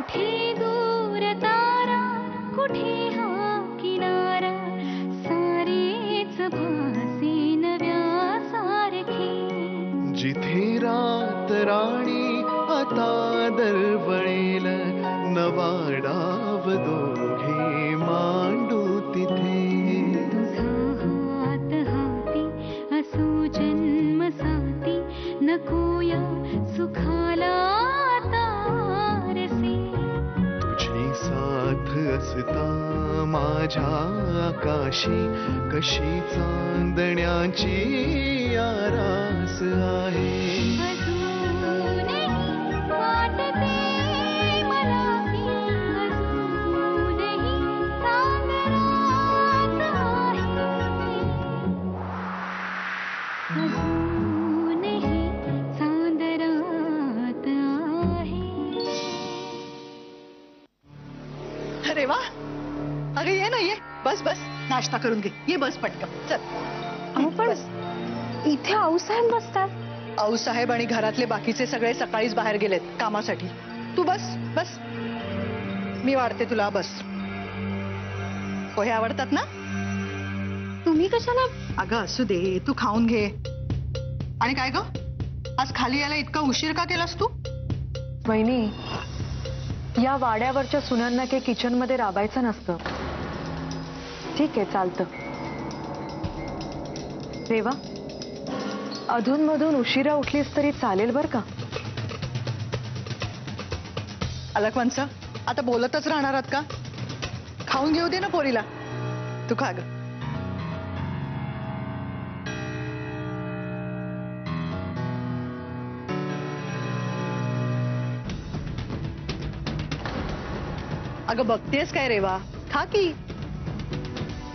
कुठे दूर तारा, कुठे हा किनारा, सारेच भासी नव्या सारखे. जिथे रात राणी आता दरवळेल, नवा डाव दोघे मांडू तिथे. हात हाती असो जन्म साथी, नकोया सुखाला तारसे. तुझी साथ असता माझ्या आकाशी, कशी चांदण्याची आरास आहे. अजूनही वाटते मला की, अजूनही चांदण्यात आहे. अजूनही चांदण्यात आहे. अरे वा, अगं ये ना, ये बस बस, नाश्ता करून घे, ये बस पटकन चल. अहो पण बस. इथे आऊसाहेब बसतात. आऊसाहेब आणि घरातले बाकीचे सगळे सकाळीच बाहेर गेलेत कामासाठी. तू बस बस, मी वाढते तुला, बस. पोहे आवडतात ना? तुम्ही कशाला? अगं असू दे, तू खाऊन घे. आणि काय ग, आज खाली यायला इतका उशीर का केलास तू? वहिनी, या वाड्यावरच्या सुनांना काही किचन मध्ये राबायचं नसतं. ठीक आहे, चालतं. रेवा, अधूनमधून उशिरा उठलीस तरी चालेल बर का. अलकवंच, आता बोलतच राहणार आहात का? खाऊन घेऊ दे ना पोरीला. तू खा ग. अगं बघतेस काय रेवा, खा की.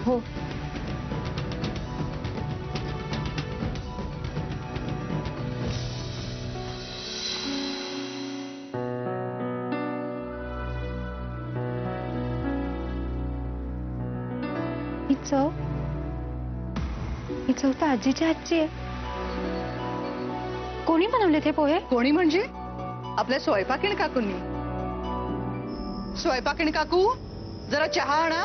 हो. ही चव तर आजीच्या हातची आहे. कोणी बनवले ते पोहे? कोणी म्हणजे आपल्या स्वयंपाकीण काकूंनी. स्वयंपाकीण काकू, जरा चहा आणा.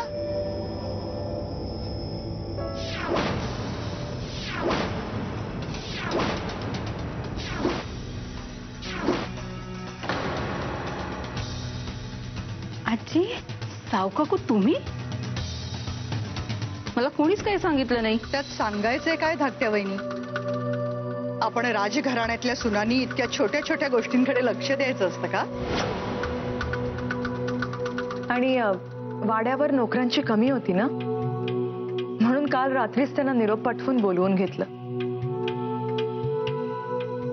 आजी, साव काकू तुम्ही? मला कोणीच काही सांगितलं नाही. त्यात सांगायचंय काय धाकट्या वहिनी? आपण राजघराण्यातल्या सुनांनी इतक्या छोट्या छोट्या गोष्टींकडे लक्ष द्यायचं असतं का? आणि वाड्यावर नोकरांची कमी होती ना, म्हणून काल रात्रीच त्यांना निरोप पाठवून बोलवून घेतलं.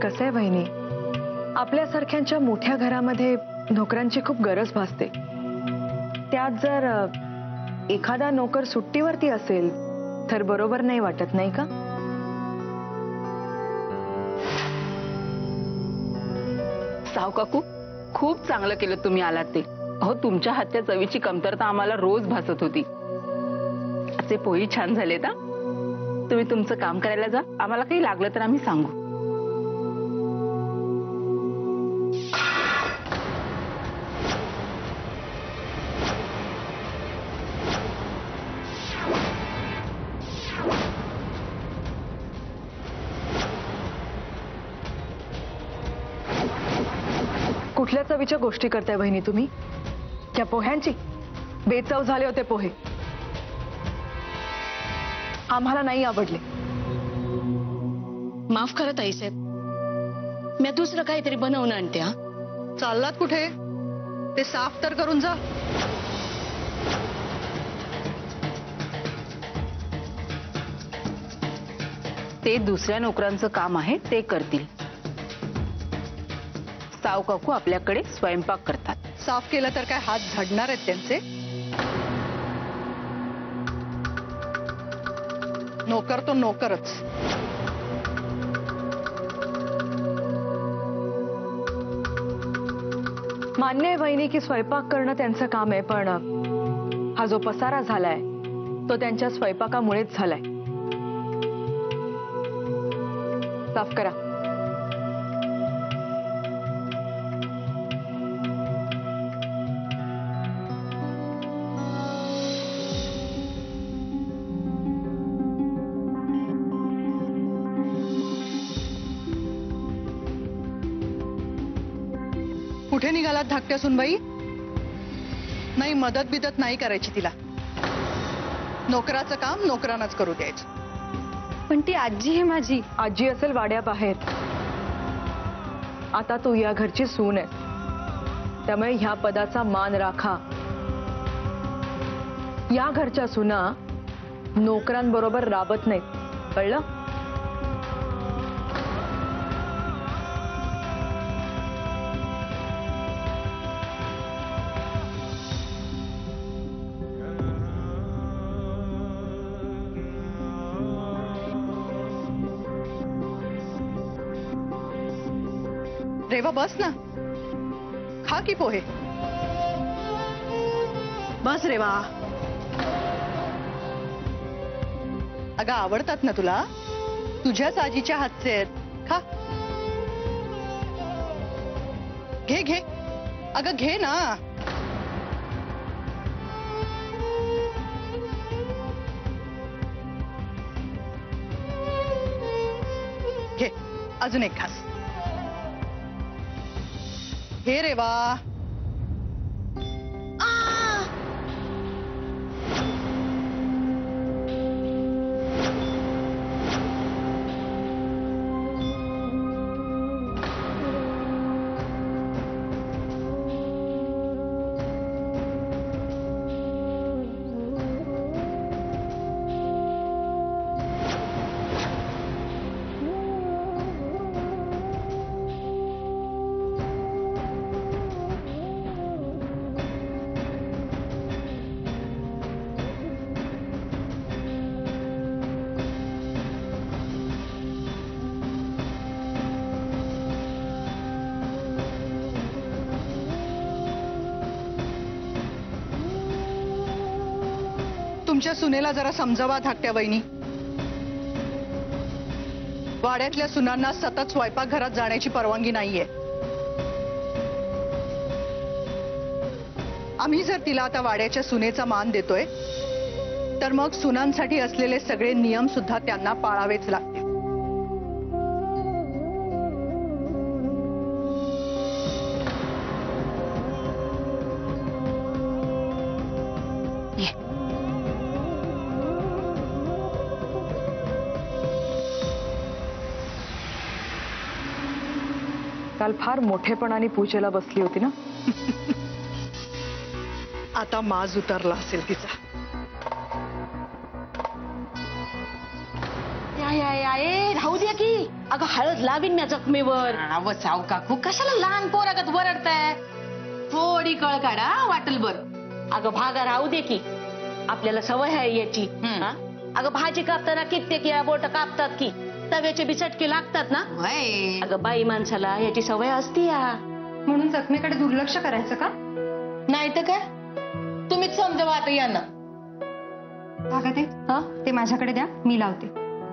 कसं आहे बहिणी, आपल्यासारख्यांच्या मोठ्या घरामध्ये नोकरांची खूप गरज भासते. त्यात जर एखादा नोकर सुट्टीवरती असेल तर बरोबर नाही वाटत, नाही का? साव काकू, खूप चांगलं केलं तुम्ही आलात ते. अहो, तुमच्या हातच्या चवीची कमतरता आम्हाला रोज भासत होती. असे पोही छान झाले ना. तुम्ही तुमचं काम करायला जा, आम्हाला काही लागलं तर आम्ही सांगू. कुठल्या चवीच्या गोष्टी करताय बहिणी तुम्ही? त्या पोह्यांची बेचव झाले होते पोहे, आम्हाला नाही आवडले. माफ करा ताईसाहेब, मी दुसरं काहीतरी बनवून आणते. हा, चाललात कुठे? ते साफ तर करून जा. ते दुसऱ्या नोकरांचं काम आहे, ते करतील. साव काकू आपल्याकडे स्वयंपाक करतात. साफ केलं तर काय हात झडणार आहेत त्यांचे? नोकर तो नोकरच. मान्य आहे बहिणी की स्वयंपाक करणं त्यांचं काम आहे, पण हा जो पसारा झालाय तो त्यांच्या स्वयंपाकामुळेच झालाय. साफ करा. कुठे निघालात धाकट्या सुनबाई? नाही, मदत बिदत नाही करायची तिला. नोकराचं काम नोकरांनाच करू द्यायचं. पण ती आजी आहे माझी. आजी असेल वाड्याबाहेर. आता तू या घरची सून आहे, त्यामुळे ह्या पदाचा मान राखा. या घरच्या सुना नोकरांबरोबर राबत नाहीत, कळलं? रेवा बस ना, खा की पोहे. बस रेवा. अगं आवडतात ना तुला, तुझ्याच आजीच्या हातचे आहेत. खा, घे घे. अगं घे ना. घे, अजून एक खास. हे रेवा. तुमच्या सुनेला जरा समजावा धाकट्या वहिनी. वाड्यातल्या सुनांना सतत स्वयंपाकघरात जाण्याची परवानगी नाहीये. आम्ही जर तिला आता वाड्याच्या सुनेचा मान देतोय, तर मग सुनांसाठी असलेले सगळे नियम सुद्धा त्यांना पाळावेच लागतील. काल फार मोठेपणाने पूजेला बसली होती ना. आता माज उतरला असेल तिचा. राहू द्या की. अगं हळद लावीन मी जखमेवर. अव साव काकू, कशाला लहान पोरागत वरडताय? थोडी कळ काढा, वाटल बर. अगं भागा राहू दे की, आपल्याला सवय आहे याची. अगं भाजी कापताना कित्येक या बोट कापतात की, तव्याचे बी चटके लागतात ना. अगं बाई माणसाला याची सवय असती या. म्हणून जखमेकडे दुर्लक्ष करायचं का? नाही तर काय, तुम्हीच समजावा आता यांना. ते माझ्याकडे द्या, मी लावते.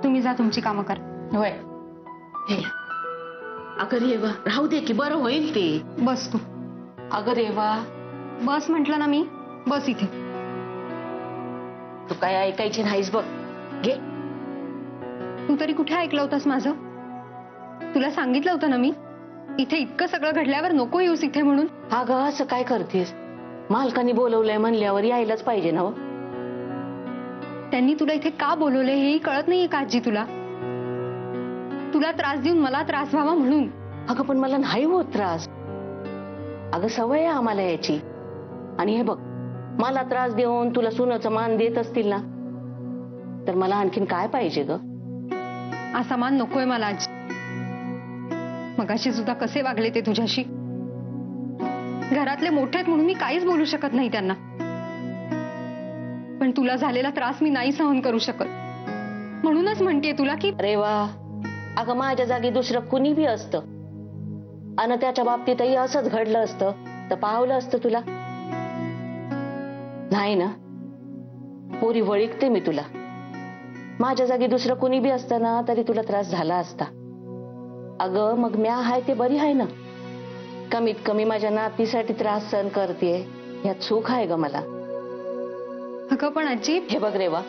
तुम्ही जा तुमची कामं कर. होय. अगं रेवा राहू दे की, बरं होईल ते. बस तू. अगं रेवा बस म्हटलं ना मी, बस इथे. तू काय ऐकायची नाहीस बघ. घे. तू तरी कुठे ऐकलं होतास माझं? तुला सांगितलं होतं ना मी, इथे इतकं सगळं घडल्यावर नको येऊस इथे म्हणून. अगं असं काय करतेस? मालकाने बोलवलंय म्हणल्यावर यायलाच पाहिजे ना. त्यांनी तुला इथे का बोलवलंय हेही कळत नाहीये का आजी तुला? तुला त्रास देऊन मला त्रास व्हावा म्हणून. अगं पण मला नाही होत त्रास. अगं सवय आहे आम्हाला याची. आणि हे बघ, मला त्रास देऊन तुला सुनाचा मान देत असतील ना, तर मला आणखीन काय पाहिजे ग? असा मान नकोय मला आजी. मगाशी सुद्धा कसे वागले ते तुझ्याशी. घरातले मोठे आहेत म्हणून मी काहीच बोलू शकत नाही त्यांना, पण तुला झालेला त्रास मी नाही सहन करू शकत. म्हणूनच म्हणतेय तुला की. अरे वा, अगं माझ्या जागी दुसरं कुणी बी असतं आणि त्याच्या बाबतीतही असंच घडलं असतं तर पावलं असतं तुला. नाही ना, पोरी वळिकते मी तुला. माझ्या जागी दुसरं कुणी बी असतं ना तरी तुला त्रास झाला असता. अगं मग म्या हाय ते बरी आहे ना. कमीत कमी माझ्या नातीसाठी त्रास सहन करतेय, ह्यात सुख आहे ग मला. अगं पण आजी. हे बघ रेवा,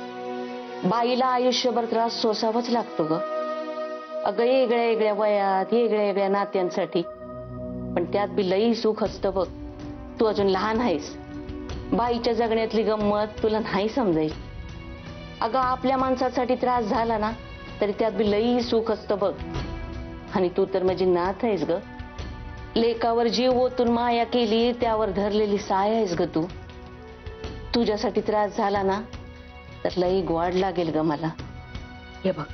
बाईला आयुष्यभर त्रास सोसावाच लागतो ग. अगं वेगळ्या वेगळ्या वयात वेगळ्या वेगळ्या नात्यांसाठी. पण त्यात बी लई सुख असतं बघ. तू अजून लहान आहेस. बाईच्या जगण्यातली गंमत तुला नाही समजेल. अगं आपल्या माणसासाठी त्रास झाला ना तरी त्यात बी लई सुख असतं बघ. आणि तू तर माझी नाथ आहेस ग. लेकावर जीव ओतून माया केली त्यावर धरलेली साय आहेस ग तू. तुझ्यासाठी त्रास झाला ना तर लई गोड लागेल ग मला. हे बघ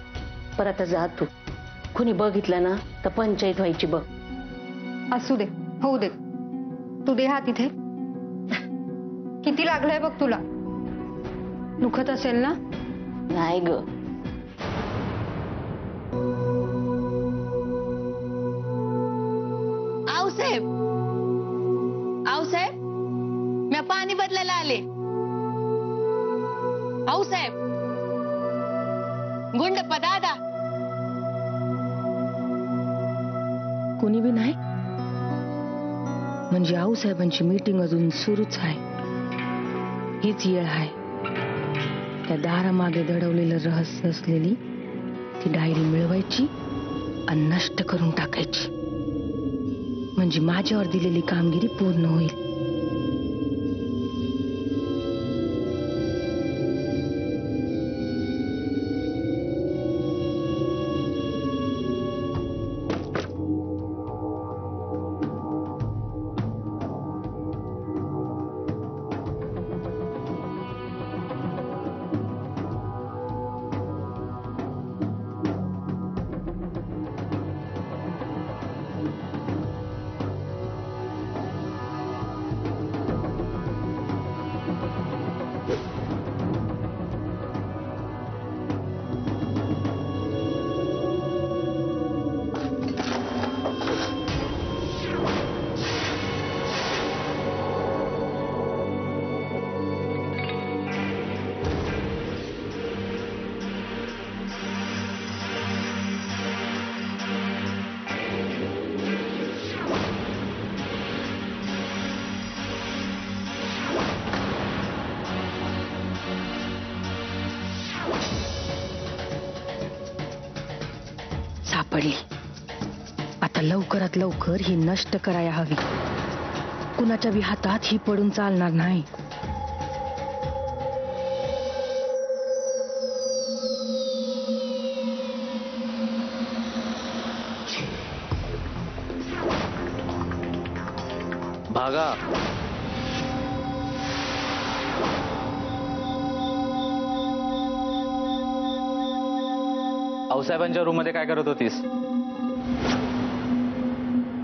परत जा तू. कुणी बघितलं ना तर पंचायत व्हायची बघ. असू दे, होऊ दे. तू दे हात इथे. किती लागलंय बघ तुला. दुखत असेल ना? नाही ग. आऊसाहेब, आऊसाहेब, मी पाणी बदलायला आले. आऊसाहेब, गुंडप्पा दादा. कोणी बी नाही म्हणजे आऊसाहेबांची मीटिंग अजून सुरूच आहे. हीच येळ आहे त्या दारामागे दडवलेलं रहस्य असलेली ती डायरी मिळवायची आणि नष्ट करून टाकायची. म्हणजे माझ्यावर दिलेली कामगिरी पूर्ण होईल. सापडली. आता लवकरात लवकर ही नष्ट करायला हवी. कुणाच्या बी हातात ही पडून चालणार नाही. भागा. आऊसाहेबांच्या रूम मध्ये काय करत होतीस?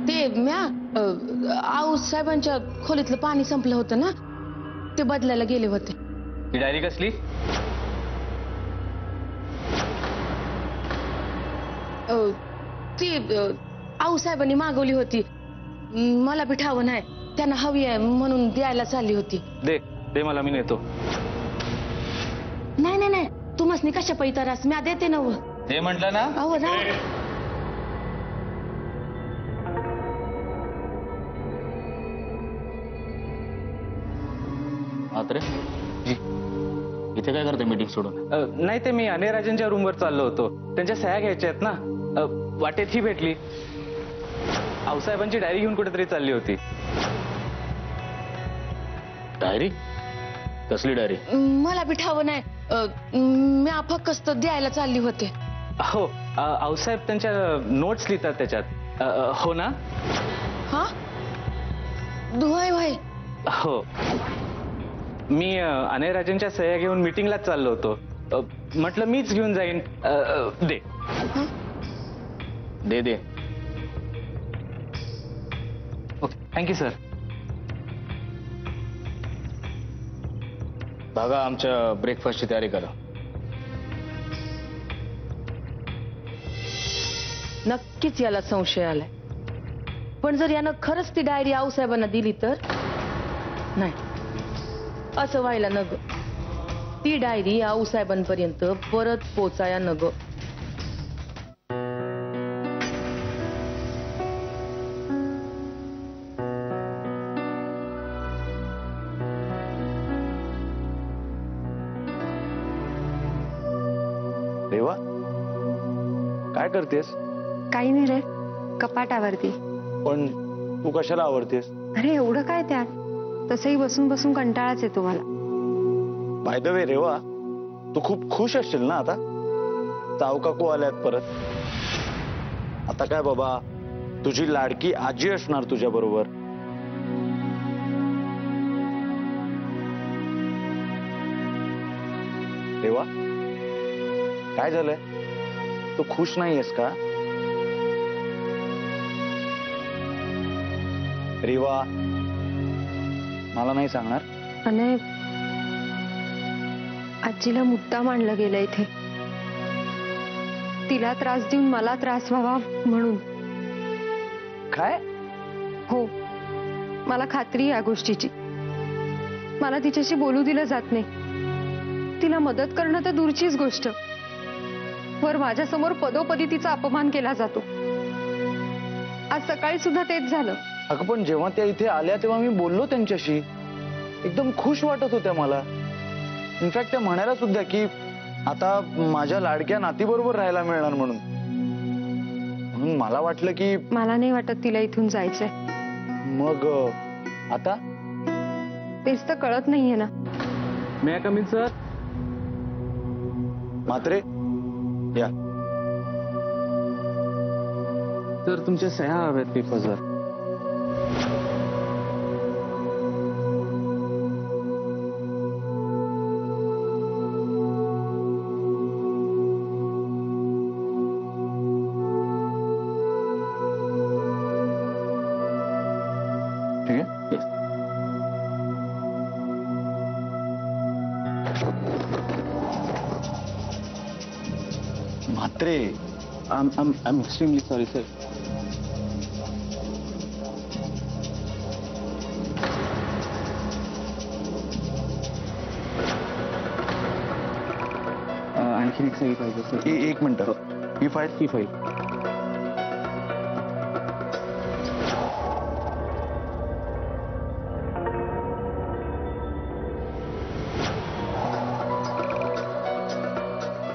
ते म्या आऊसाहेबांच्या खोलीतलं पाणी संपलं होतं ना ते बदलायला गेले होते. ही डायरी कसली? ती आऊसाहेबांनी मागवली होती. मला बी ठावं नाही. त्यांना हवी आहे म्हणून द्यायला चालली होती. दे दे मला, मी नेतो. नाही नाही नाही, तू मसनी कशा पैतारास, म्या देते ना. दे म्हटलं ना. अहो राव. आत्रे इथे काय करते मीटिंग सोडून? नाही, ते मी अनेराजांच्या रूमवर चाललो होतो. त्यांच्या सह्या घ्यायच्या आहेत ना. वाटेत ही भेटली. आऊसाहेबांची डायरी घेऊन कुठेतरी चालली होती. डायरी? कसली डायरी? मला बी ठावं नाही. म्या फक्त द्यायला चालली होते. हो, आऊसाहेब त्यांच्या नोट्स लिहितात त्याच्यात. हो ना? हा दुहाय भाई. हो, मी अनेराजांच्या सह्या घेऊन मीटिंगलाच चाललो होतो. म्हटलं मीच घेऊन जाईन. दे दे दे. Okay, thank you sir. बघा, आमच्या ब्रेकफास्टची तयारी करा. नक्कीच याला संशय आलाय. पण जर यानं खरंच ती डायरी आऊसाहेबांना दिली तर? नाही, असं व्हायला नग. ती डायरी आऊसाहेबांपर्यंत परत पोचाया नग. देवा, काय करतेस? काही नाही रे, कपाटावरती. पण तू कशाला आवडतेस? अरे एवढं काय त्यात, तसंही बसून बसून कंटाळाच येतो मला. बाय द वे रेवा, तू खूप खुश असशील ना आता? साऊ काकू आल्यात परत. आता काय बाबा, तुझी लाडकी आजी असणार तुझ्या बरोबर. रेवा, काय झालंय? तू खुश नाहीयेस का? रेवा, मला नाही सांगणार? आणि आजीला मुद्दाम आणलं गेलं इथे, तिला त्रास देऊन मला त्रास व्हावा म्हणून. काय? हो, मला खात्री आहे या गोष्टीची. मला तिच्याशी बोलू दिलं जात नाही. तिला मदत करणं तर दूरचीच गोष्ट, वर माझ्यासमोर पदोपदी तिचा अपमान केला जातो. आज सकाळी सुद्धा तेच झालं. अगं पण जेव्हा त्या इथे आल्या तेव्हा मी बोललो त्यांच्याशी, एकदम खुश वाटत होत्या मला. इनफॅक्ट त्या म्हणायला सुद्धा की आता माझ्या लाडक्या नातीबरोबर राहायला मिळणार म्हणून. म्हणून मला वाटलं की मला नाही वाटत तिला इथून जायचंय. मग आता तेच तर कळत नाहीये ना. May I come in sir? Mhatre या. सर तुमच्या सह्या हव्यात पेपर्सवर. ठीक आहे. Mhatre, I'm extremely sorry, sir. आणखीन एक सही पाहिजे सर. एक मिनिट, ही फाईल.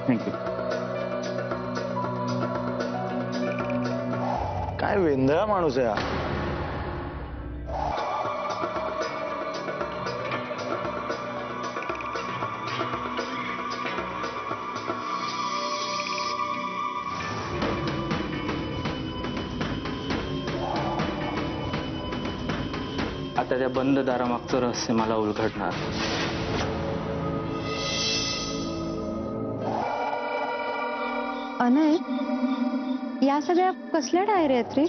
थँक्यू. काय वेंधळा माणूस आहे हा. आता त्या बंद दारामागचं रहस्य मला उलगडणार. अनय, या सगळ्या कसल्या डायऱ्या आहेत रे?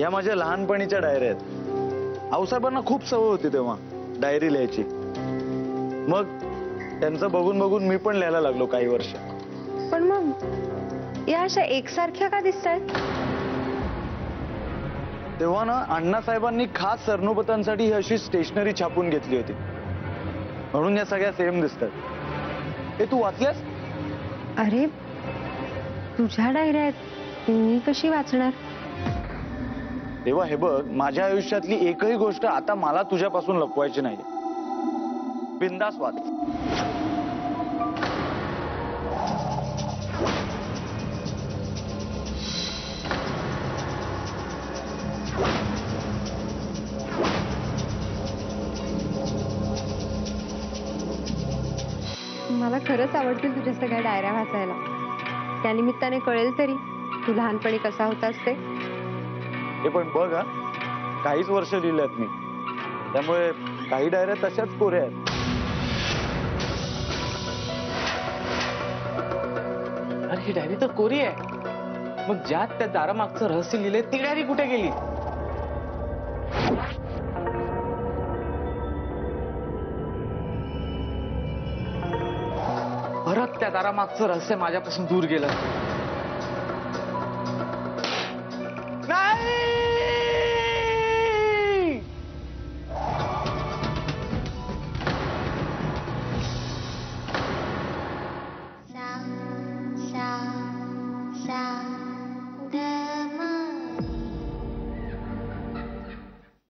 या माझ्या लहानपणीच्या डायऱ्या आहेत. आऊसाहेबांना खूप सवय होती तेव्हा डायरी लिहायची. मग त्यांचं बघून बघून मी पण लिहायला लागलो काही वर्ष. पण मग या अशा एकसारख्या का दिसतायत? तेव्हा ना अण्णासाहेबांनी खास सरनोबतांसाठी ही अशी स्टेशनरी छापून घेतली होती, म्हणून या सगळ्या सेम दिसतात. हे तू वाचल्यास? अरे तुझ्या डायऱ्या आहेत, मी कशी वाचणार? तेव्हा हे बघ, माझ्या आयुष्यातली एकही गोष्ट आता मला तुझ्यापासून लपवायची नाही. बिंदास वाच. मला खरंच आवडतील तुझ्या सगळ्या डायऱ्या वाचायला. त्यानिमित्ताने कळेल तरी तू लहानपणी कसा होतास ते. हे पण बघ हा, काहीच वर्ष लिहिल्यात मी, त्यामुळे काही डायऱ्या तशाच कोऱ्या आहेत. अरे ही डायरी तर कोरी आहे. मग ज्यात त्या दारामागचं रहस्य लिहिलंय ती डायरी कुठे गेली? परत त्या दारामागचं रहस्य माझ्यापासून दूर गेलं.